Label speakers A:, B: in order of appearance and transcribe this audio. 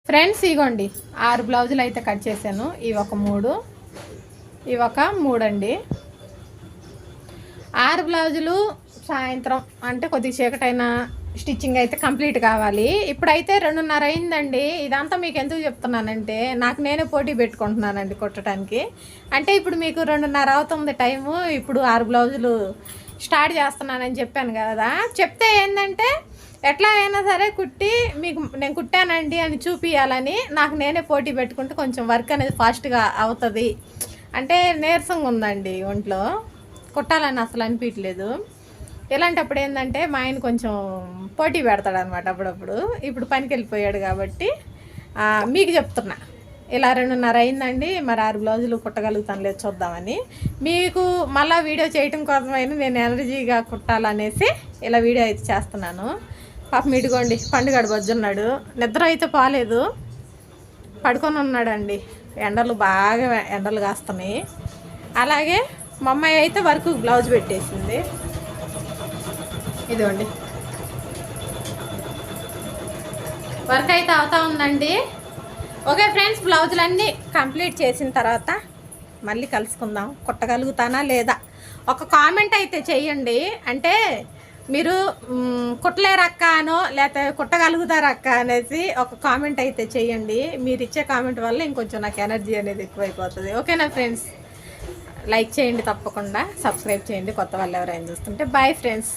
A: Friends ఇగోండి 6 బ్లౌజులు అయితే కట్ చేశాను. ఇవి ఒక 3, ఇవి ఒక 3 అండి. 6 బ్లౌజులు సాయంత్రం అంటే కొద్దిగా చీకటైనా స్టిచ్చింగ్ అయితే కంప్లీట్ కావాలి. ఇప్పుడైతే 2:30 అయిందండి. ఇదంతా మీకు ఎందుకు చెప్తున్నానంటే నాకు నేనే పోటీ పెట్టుకుంటున్నానండి కుట్టడానికి. అంటే ఇప్పుడు మీకు 2:30 అవుతుంది టైము. ఇప్పుడు 6 బ్లౌజులు స్టార్ట్ చేస్తున్నానని చెప్పాను కదా. చెప్తే ఏంటంటే ఎట్లా అయినా సరే కుట్టి మీకు నేను కుట్టానండి అని చూపించాలని నాకు నేనే పోటీ పెట్టుకుంటే కొంచెం వర్క్ అనేది ఫాస్ట్గా అవుతుంది. అంటే నీరసంగా ఉందండి ఒంట్లో, కుట్టాలని అసలు అనిపించలేదు. ఇలాంటప్పుడు ఏంటంటే మా ఆయన కొంచెం పోటీ పెడతాడు అనమాట అప్పుడప్పుడు. ఇప్పుడు పనికి వెళ్ళిపోయాడు కాబట్టి మీకు చెప్తున్నా. ఇలా 2:30 అయిందండి. మరి 6 బ్లౌజులు కుట్టగలుగుతాను లేదు చూద్దామని. మీకు మళ్ళీ వీడియో చేయటం కోసమైనా నేను ఎనర్జీగా కుట్టాలనేసి ఇలా వీడియో అయితే చేస్తున్నాను. పాపం ఇదిగోండి పండుగడు బొజ్జున్నాడు. నిద్ర అయితే పోలేదు, పడుకొని ఉన్నాడండి. ఎండలు కాస్తున్నాయి. అలాగే మా అమ్మాయి అయితే వర్క్ బ్లౌజ్ పెట్టేసింది. ఇదిగోండి వర్క్ అయితే అవుతా ఉందండి. ఓకే ఫ్రెండ్స్, బ్లౌజులన్నీ కంప్లీట్ చేసిన తర్వాత మళ్ళీ కలుసుకుందాం. కుట్టగలుగుతానా లేదా ఒక కామెంట్ అయితే చెయ్యండి. అంటే మీరు కుట్టలేరక్క అనో లేకపోతే కుట్టగలుగుతారక్క అనేసి ఒక కామెంట్ అయితే చెయ్యండి. మీరు ఇచ్చే కామెంట్ వల్ల ఇంకొంచెం నాకు ఎనర్జీ అనేది ఎక్కువైపోతుంది. ఓకేనా ఫ్రెండ్స్? లైక్ చేయండి, తప్పకుండా సబ్స్క్రైబ్ చేయండి కొత్త వాళ్ళు ఎవరైనా చూస్తుంటే. Boy friends.